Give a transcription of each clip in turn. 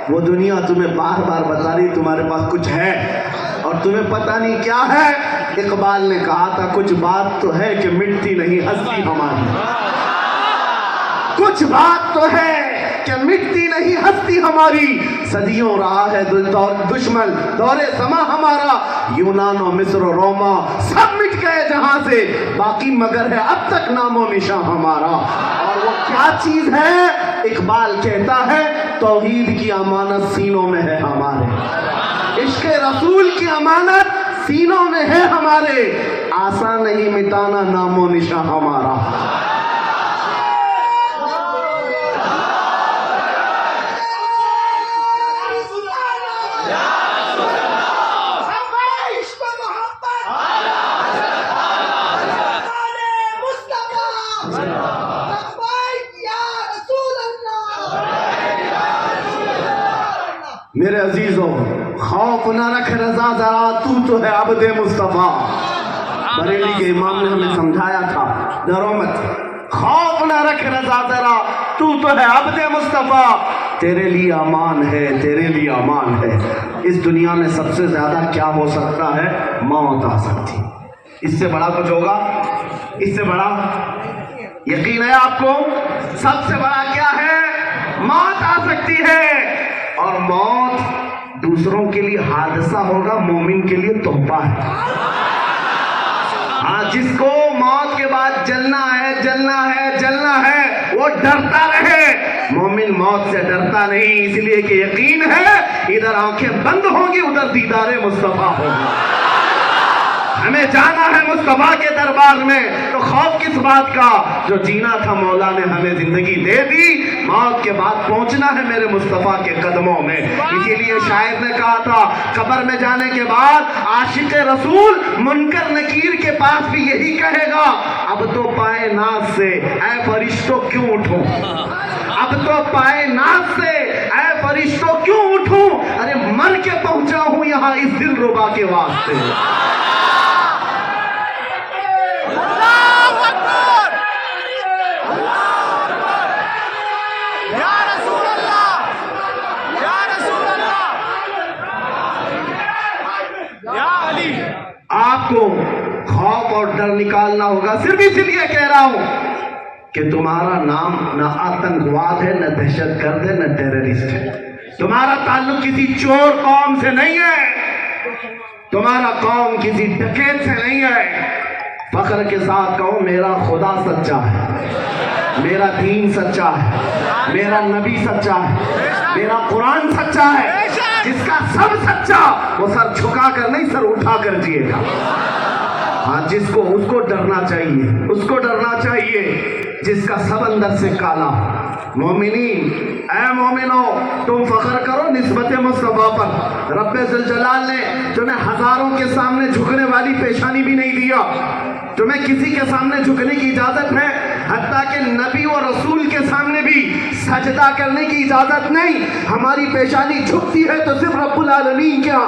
وہ دنیا تمہیں بار بار بتا رہی تمہارے پاس کچھ ہے اور تمہیں پتہ نہیں کیا ہے. اقبال نے کہا تھا کچھ بات تو ہے کہ مٹتی نہیں ہستی ہماری. کچھ بات تو ہے کہ مٹتی نہیں ہستی ہماری. صدیوں رہا ہے دشمن دور سما ہمارا. یونان و مصر و روما سب مٹ گئے جہاں سے, باقی مگر ہے اب تک نام و نشاں ہمارا. اور وہ کیا چیز ہے؟ اقبال کہتا ہے توحید کی امانت سینوں میں ہے ہمارے, عشق رسول کی امانت سینوں میں ہے ہمارے. آسان نہیں مٹانا نام و نشاں ہمارا. میرے عزیزوں, خوف نہ رکھ رضا ذرا, تو ہے عبد مصطفیٰ. بریلی کے امام نے ہمیں سمجھایا تھا ڈرو مت, خوف نہ رکھ رضا ذرا, تو ہے عبد مصطفیٰ. تیرے لیے امان ہے, تیرے لیے امان ہے. اس دنیا میں سب سے زیادہ کیا ہو سکتا ہے؟ موت آ سکتی. اس سے بڑا کچھ ہوگا؟ اس سے بڑا یقین ہے آپ کو؟ سب سے بڑا کیا ہے؟ موت آ سکتی ہے. اور موت دوسروں کے لیے حادثہ ہوگا, مومن کے لیے تحفہ ہے. ہاں, جس کو موت کے بعد جلنا ہے جلنا ہے جلنا ہے وہ ڈرتا رہے. مومن موت سے ڈرتا نہیں, اس لیے کہ یقین ہے ادھر آنکھیں بند ہوں گی ادھر دیدار مصطفیٰ ہوگا. ہمیں جانا ہے مصطفیٰ کے دربار میں, تو خوف کس بات کا؟ جو جینا تھا مولا نے ہمیں زندگی دے دی, موت کے بعد پہنچنا ہے میرے مصطفیٰ کے قدموں میں. اسی لیے شاعر نے کہا تھا قبر میں جانے کے بعد عاشق رسول منکر نکیر کے پاس بھی یہی کہے گا, اب تو پائے ناز سے اے فرشتوں کیوں اٹھوں, اب تو پائے ناز سے اے فرشتوں کیوں اٹھوں, ارے مر کے پہنچا ہوں یہاں اس دل ربا کے واسطے. آپ کو خوف اور ڈر نکالنا ہوگا. صرف اس لیے کہہ رہا ہوں کہ تمہارا نام نہ آتنکواد ہے, نہ دہشت گرد ہے, نہ ٹیررسٹ ہے. تمہارا تعلق کسی چور قوم سے نہیں ہے, تمہارا قوم کسی ڈکیت سے نہیں ہے. فخر کے ساتھ کہو میرا خدا سچا ہے, میرا دین سچا ہے, میرا نبی سچا ہے, میرا قرآن سچا ہے. جس کا سب سچا وہ سر جھکا کر نہیں سر اٹھا کر جیے گا. ہاں, جس کو اس کو ڈرنا چاہیے, اس کو ڈرنا چاہیے جس کا سب اندر سے کالا. مومنین, اے مومنو, تم فخر کرو نسبت مصطفیٰ پر. رب ذوالجلال نے تمہیں ہزاروں کے سامنے جھکنے والی پیشانی بھی نہیں دیا. تمہیں کسی کے سامنے جھکنے کی اجازت ہے, حتیٰ کہ نبی و رسول کے سامنے بھی سجدہ کرنے کی اجازت نہیں. ہماری پیشانی جھکتی ہے تو صرف رب العالمین کیا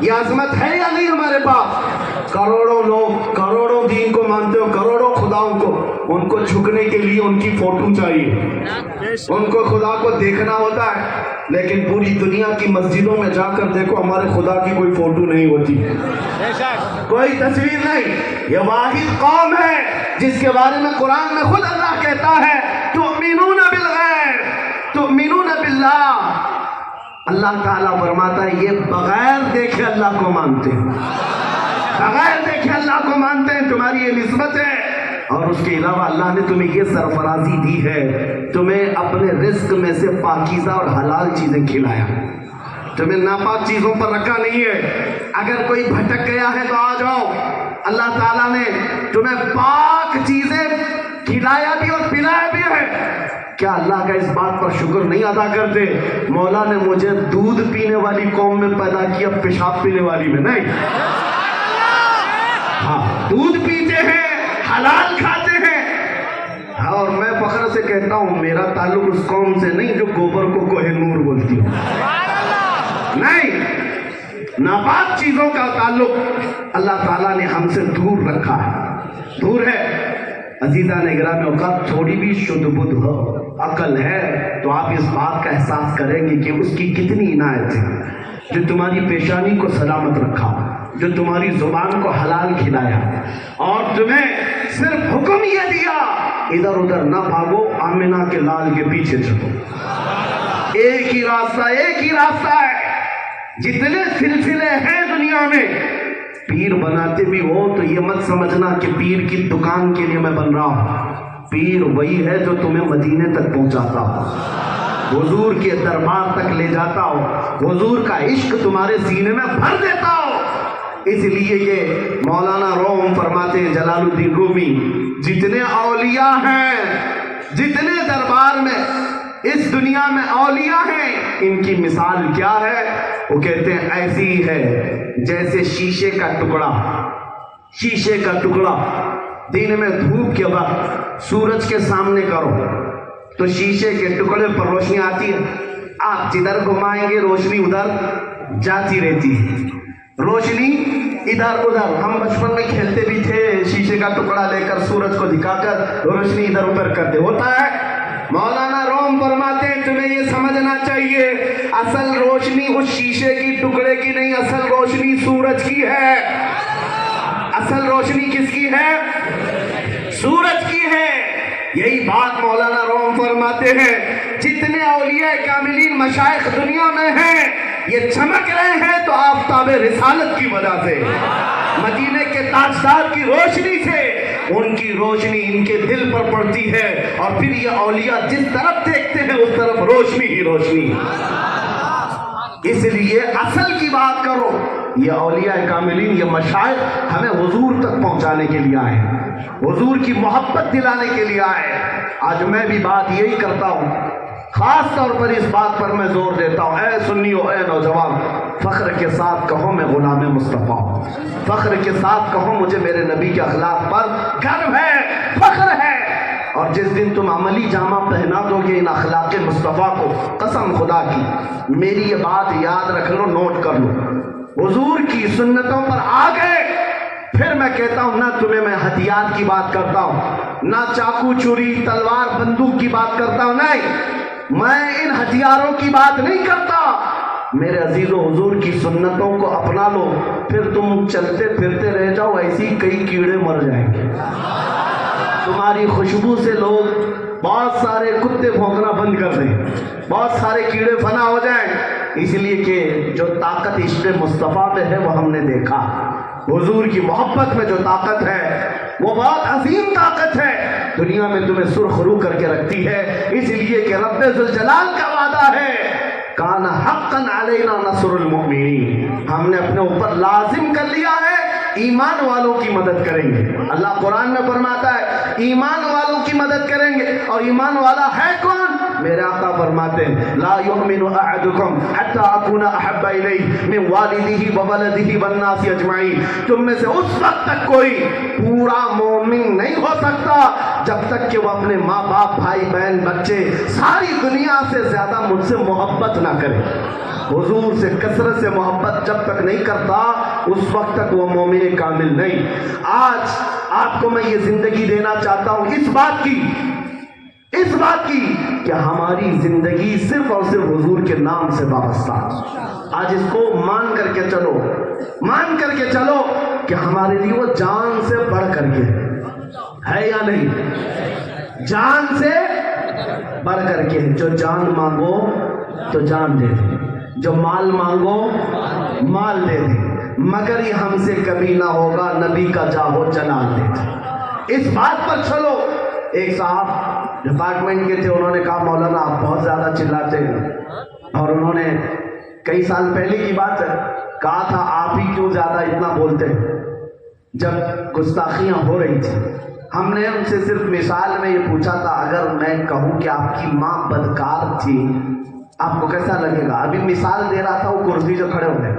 یہ عظمت ہے یا نہیں ہمارے پاس؟ کروڑوں لوگ کروڑوں دین کو مانتے ہو, کروڑوں خداؤں کو, ان کو جھکنے کے لیے ان کی فوٹو چاہیے, ان کو خدا کو دیکھنا ہوتا ہے. لیکن پوری دنیا کی مسجدوں میں جا کر دیکھو ہمارے خدا کی کوئی فوٹو نہیں ہوتی, کوئی تصویر نہیں. یہ واحد قوم ہے جس کے بارے میں قرآن میں خود اللہ کہتا ہے تؤمنون بالغیب تؤمنون باللہ. اللہ تعالیٰ فرماتا ہے یہ بغیر دیکھے اللہ کو مانتے ہیں, بغیر دیکھے اللہ کو مانتے ہیں. تمہاری یہ نسبت ہے. اور اس کے علاوہ اللہ نے تمہیں یہ سرفرازی دی ہے, تمہیں اپنے رزق میں سے پاکیزہ اور حلال چیزیں کھلایا, تمہیں ناپاک چیزوں پر رکھا نہیں ہے. اگر کوئی بھٹک گیا ہے تو آ جاؤ, اللہ تعالیٰ نے تمہیں پاک چیزیں کھلایا بھی اور پلایا بھی ہے. کیا اللہ کا اس بات پر شکر نہیں ادا کرتے؟ مولا نے مجھے دودھ پینے والی قوم میں پیدا کیا, پیشاب پینے والی میں نہیں. ہاں, دودھ پیتے ہیں, حلال کھاتے ہیں. اور میں فخر سے کہتا ہوں میرا تعلق اس قوم سے نہیں جو گوبر کو کوہ نور بولتی ہوں, نہیں. ناپاک چیزوں کا تعلق اللہ تعالیٰ نے ہم سے دور رکھا ہے, دور ہے. عزیزان گرامی اوقات تھوڑی بھی شدھ بدھ ہو, عقل ہے تو آپ اس بات کا احساس کریں گے کہ اس کی کتنی عنایت ہے، جو تمہاری پیشانی کو سلامت رکھا، جو تمہاری زبان کو حلال کھلایا، اور تمہیں صرف حکم یہ دیا ادھر ادھر نہ بھاگو، آمنہ کے لال کے پیچھے چلو۔ ایک ہی راستہ ہے۔ جتنے سلسلے ہیں دنیا میں، پیر بناتے بھی ہو تو یہ مت سمجھنا کہ پیر کی دکان کے لیے میں بن رہا ہوں۔ پیر وہی ہے جو تمہیں مدینے تک پہنچاتا ہو، حضور کے دربار تک لے جاتا ہو، حضور کا عشق تمہارے سینے میں بھر دیتا ہو۔ اس لیے یہ مولانا روم فرماتے ہیں، جلال الدین رومی، جتنے اولیاء ہیں، جتنے دربار میں اس دنیا میں اولیاء ہیں، ان کی مثال کیا ہے؟ وہ کہتے ہیں ایسی ہی ہے جیسے شیشے کا ٹکڑا دن میں دھوپ کے وقت سورج کے سامنے کرو تو شیشے کے ٹکڑے پر روشنی آتی ہے، آپ جدھر گھمائیں گے روشنی ادھر جاتی رہتی ہے، روشنی ادھر ادھر۔ ہم بچپن میں کھیلتے بھی تھے، شیشے کا ٹکڑا لے کر سورج کو دکھا کر روشنی ادھر ادھر کرتے، ہوتا ہے۔ مولانا روم فرماتے ہیں تمہیں یہ سمجھنا چاہیے اصل روشنی اس شیشے کی ٹکڑے کی نہیں، اصل روشنی سورج کی ہے۔ اصل روشنی کس کی ہے؟ سورج کی ہے۔ یہی بات مولانا روم فرماتے ہیں، جتنے اولیاء کاملین مشائخ دنیا میں ہیں یہ چمک رہے ہیں تو آفتاب رسالت کی وجہ سے، مدینے کے تاجدار کی روشنی سے، ان کی روشنی ان کے دل پر پڑتی ہے، اور پھر یہ اولیاء جس طرف دیکھتے ہیں اس طرف روشنی ہی روشنی۔ اس لیے اصل کی بات کرو، یہ اولیاء کاملین، یہ مشائخ ہمیں حضور تک پہنچانے کے لیے آئے ہیں، حضور کی محبت دلانے کے لیے آئے ہیں۔ آج میں بھی بات یہی کرتا ہوں، خاص طور پر اس بات پر میں زور دیتا ہوں، اے سنیو، اے نوجوان، فخر کے ساتھ کہو میں غلام مصطفیٰ ہوں، فخر کے ساتھ کہو مجھے میرے نبی کے اخلاق پر گرو ہے، فخر ہے۔ اور جس دن تم عملی جامہ پہنا دو گے ان اخلاق مصطفیٰ کو، قسم خدا کی، میری یہ بات یاد رکھ لو، نوٹ کر لو، حضور کی سنتوں پر آ گئے، پھر میں کہتا ہوں نہ تمہیں میں ہتھیار کی بات کرتا ہوں، نہ چاقو چھری تلوار بندوق کی بات کرتا ہوں، نہیں، میں ان ہتھیاروں کی بات نہیں کرتا۔ میرے عزیز و حضور کی سنتوں کو اپنا لو، پھر تم چلتے پھرتے رہ جاؤ، ایسی کئی کیڑے مر جائیں گے تمہاری خوشبو سے، لوگ بہت سارے کتے بھونکنا بند کر دیں، بہت سارے کیڑے فنا ہو جائیں، اس لیے کہ جو طاقت عشق مصطفیٰ میں ہے وہ ہم نے دیکھا، حضور کی محبت میں جو طاقت ہے وہ بہت عظیم طاقت ہے، دنیا میں تمہیں سرخ رو کر کے رکھتی ہے، اس لیے کہ رب ذوالجلال کا وعدہ ہے، کان حقا علینا نصر المؤمنین، ہم نے اپنے اوپر لازم کر لیا ہے ایمان والوں کی مدد کریں گے۔ اللہ قرآن میں فرماتا ہے ایمان والوں کی مدد کریں گے، اور ایمان والا ہے کون؟ میرے آقا فرماتے ہیں لا یؤمن احدکم حتی اکون احب الیہ من والدہ وولدہ والناس اجمعین، تم میں سے اس وقت تک کوئی پورا مومن نہیں ہو سکتا جب تک کہ وہ اپنے ماں باپ، بھائی بہن، بچے، ساری دنیا سے زیادہ مجھ سے محبت نہ کرے۔ حضور سے کثرت سے محبت جب تک نہیں کرتا اس وقت تک وہ مومن کامل نہیں۔ آج آپ کو میں یہ زندگی دینا چاہتا ہوں اس بات کی کہ ہماری زندگی صرف اور صرف حضور کے نام سے وابستہ۔ آج اس کو مان کر کے چلو کہ ہمارے لیے وہ جان سے بڑھ کر کے ہے یا نہیں؟ جان سے بڑھ کر کے، جو جان مانگو تو جان دے دے، جو مال مانگو مال دے دے، مگر یہ ہم سے کبھی نہ ہوگا نبی کا جاہو جلال دے دے۔ اس بات پر چلو۔ ایک صاحب ڈپارٹمنٹ کے تھے، انہوں نے کہا مولانا آپ بہت زیادہ چلاتے ہیں، اور انہوں نے کئی سال پہلے کی بات ہے کہا تھا آپ ہی کیوں زیادہ اتنا بولتے ہیں، جب گستاخیاں ہو رہی تھی۔ ہم نے ان سے صرف مثال میں یہ پوچھا تھا اگر میں کہوں کہ آپ کی ماں بدکار تھی آپ کو کیسا لگے گا؟ ابھی مثال دے رہا تھا، وہ کرسی جو کھڑے ہو گئے،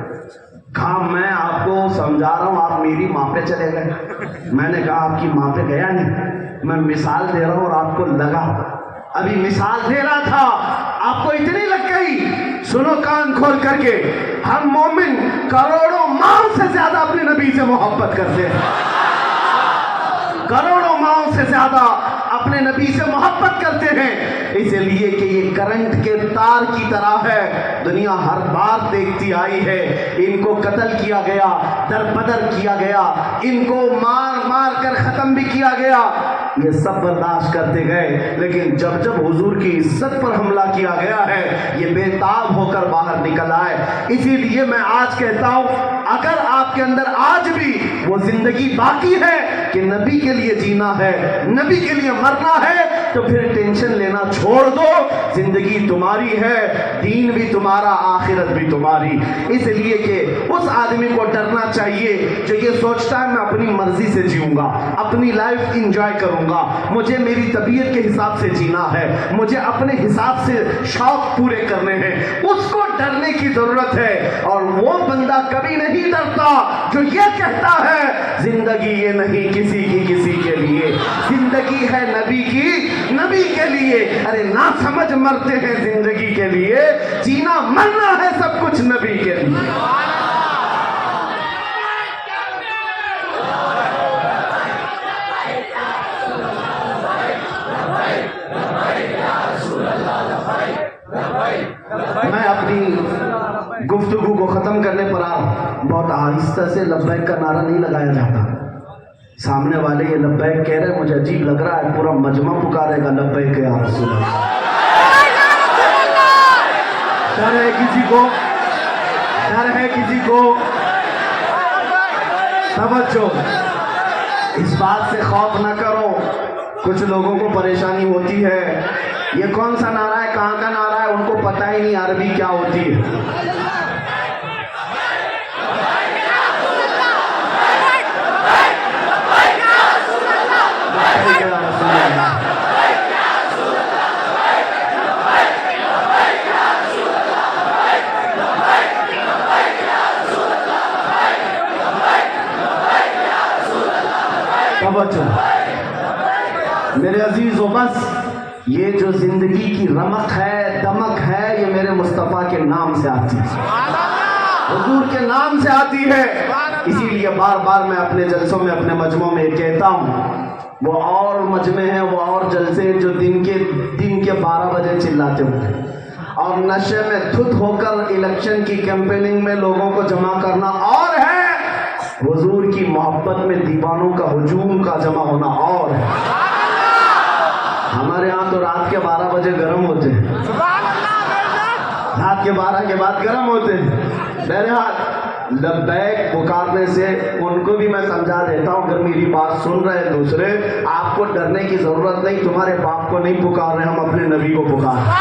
کہا میں آپ کو سمجھا رہا ہوں آپ میری ماں پہ چلے گئے۔ میں نے کہا آپ کی ماں پہ گیا نہیں، میں مثال دے رہا ہوں اور آپ کو لگا، ابھی مثال دے رہا تھا آپ کو اتنی لگ گئی۔ سنو کان کھول کر کے، ہم مومن کروڑوں ماں سے زیادہ اپنے نبی سے محبت کرتے ہیں، کروڑوں ماں سے زیادہ اپنے نبی سے محبت کرتے ہیں، اس لیے کہ یہ کرنٹ کے تار کی طرح ہے، دنیا ہر بار دیکھتی آئی ہے، ان کو قتل کیا گیا، در بدر کیا گیا، ان کو مار مار کر ختم بھی کیا گیا، یہ سب برداشت کرتے گئے، لیکن جب جب حضور کی عزت پر حملہ کیا گیا ہے یہ بے تاب ہو کر باہر نکل آئے۔ اسی لیے میں آج کہتا ہوں اگر آپ کے اندر آج بھی وہ زندگی باقی ہے کہ نبی کے لیے جینا ہے، نبی کے لیے مرنا ہے، تو پھر ٹینشن لینا چھوڑ دو، زندگی تمہاری ہے، دین بھی تمہارا، آخرت بھی تمہاری۔ اس لیے کہ اس آدمی کو ڈرنا چاہیے جو یہ سوچتا ہے میں اپنی مرضی سے جیوں گا، اپنی لائف انجوائے کروں گا، مجھے میری طبیعت کے حساب سے جینا ہے، مجھے اپنے حساب سے شوق پورے کرنے ہیں، اس کو ڈرنے کی ضرورت ہے۔ اور وہ بندہ کبھی نہیں ڈرتا جو یہ کہتا ہے زندگی یہ نہیں کسی کی کسی کے لیے، زندگی ہے نبی کی نبی کے لیے۔ ارے نہ سمجھ مرتے ہیں زندگی کے لیے، جینا مرنا ہے سب کچھ نبی کے لیے۔ میں اپنی گفتگو کو ختم کرنے پر آ بہت آہستہ سے لبیک کا نعرہ نہیں لگایا جاتا، سامنے والے یہ لبیک کہہ رہے، مجھے عجیب لگ رہا ہے پورا مجمع پکارے گا لبیک یا رسول اللہ۔ ڈر ہے کسی کو، ڈر ہے کسی کو، توجہ، اس بات سے خوف نہ کرو، کچھ لوگوں کو پریشانی ہوتی ہے یہ کون سا نعرہ ہے، کہاں کا نعرہ ہے، ان کو پتہ ہی نہیں عربی کیا ہوتی ہے۔ میرے عزیزو بس یہ جو زندگی کی رمق ہے، دمک ہے، یہ میرے مصطفیٰ کے نام سے آتی ہے، حضور کے نام سے آتی ہے۔ اسی لیے بار بار میں اپنے جلسوں میں اپنے مجمعوں میں کہتا ہوں، وہ اور مجمع ہیں، وہ اور جلسے جو دن کے 12 بجے چلاتے ہوتے اور نشے میں دھت ہو کر الیکشن کی کیمپیننگ میں لوگوں کو جمع کرنا اور ہے، حضور کی محبت میں دیوانوں کا ہجوم کا جمع ہونا اور ہے۔ ہمارے ہاں تو رات کے 12 بجے گرم ہوتے ہیں، رات کے 12 کے بعد گرم ہوتے ہیں۔ بہرحال لبیک پکارنے سے ان کو بھی میں سمجھا دیتا ہوں، اگر میری بات سن رہے دوسرے، آپ کو ڈرنے کی ضرورت نہیں، تمہارے باپ کو نہیں پکار رہے، ہم اپنے نبی کو پکار رہے ہیں۔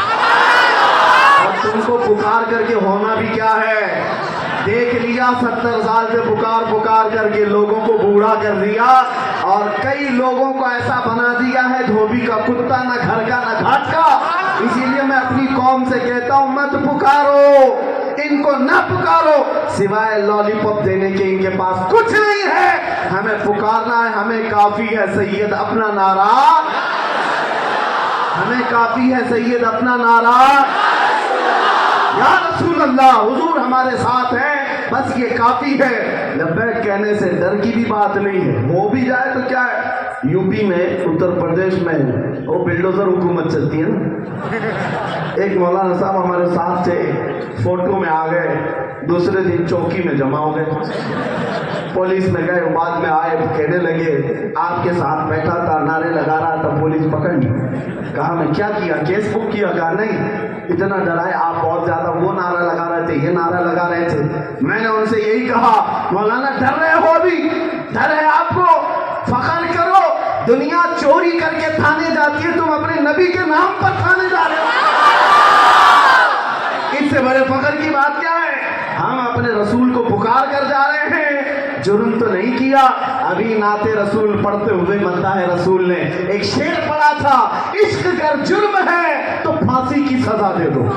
اور تم کو پکار کر کے ہونا بھی کیا ہے، دیکھ لیا 70 سال سے پکار کر کے لوگوں کو بوڑھا کر دیا، اور کئی لوگوں کو ایسا بنا دیا ہے دھوبی کا کتا، نہ گھر کا نہ گھاٹ کا۔ اسی لیے میں اپنی قوم سے کہتا ہوں مت پکارو، ان کو نہ پکارو، سوائے لالی پاپ دینے کے ان کے پاس کچھ نہیں ہے۔ ہمیں پکارنا ہے، ہمیں کافی ہے سید اپنا نعرہ، ہمیں کافی ہے سید اپنا نعرہ یا رسول اللہ، حضور ہمارے ساتھ ہیں، بس یہ کافی ہے۔ لبیک کہنے سے ڈر کی بھی بات نہیں ہے، ہو بھی جائے تو کیا ہے۔ یو پی میں، اتر پردیش میں وہ بلڈوزر حکومت چلتی ہے نا، ایک مولانا صاحب ہمارے ساتھ تھے، فوٹو میں آ گئے، دوسرے دن چوکی میں جمع ہو گئے، پولیس میں گئے، بعد میں آئے کہنے لگے آپ کے ساتھ بیٹھا تھا، نعرے لگا رہا تھا، پولیس پکڑ لی۔ کہا میں کیا کیا، کیس بک کیا؟ کہا نہیں، اتنا ڈرائے آپ بہت زیادہ، وہ نعرہ لگا رہے تھے، یہ نعرہ لگا رہے تھے۔ میں نے ان سے یہی کہا مولانا ڈر رہے ہو، ابھی ڈر ہے آپ کو، فخر کرو، دنیا چوری کر کے تھانے جاتی ہے، تم اپنے نبی کے نام پر تھانے جا رہے ہو، اس سے بڑے فخر کی بات کیا ہے؟ ہم اپنے رسول کو پکار کر جا رہے ہیں، جرم تو نہیں کیا۔ ابھی نعت رسول پڑھتے ہوئے بندہ ہے رسول نے ایک شعر پڑھا تھا، عشق گر جرم ہے تو پھانسی کی سزا دے دو،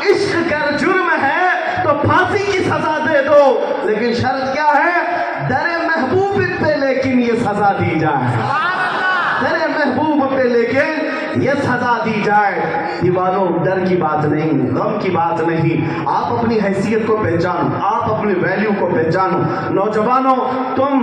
عشق گر جرم ہے تو پھانسی کی سزا دے دو، لیکن شرط کیا ہے؟ در محبوب پہ لیکن یہ سزا دی جائے، در محبوب پہ لیکن یہ سزا دی جائے۔ دیوانوں ڈر کی بات نہیں، غم کی بات نہیں، آپ اپنی حیثیت کو پہچانو، آپ اپنی ویلیو کو پہچانو۔ نوجوانوں تم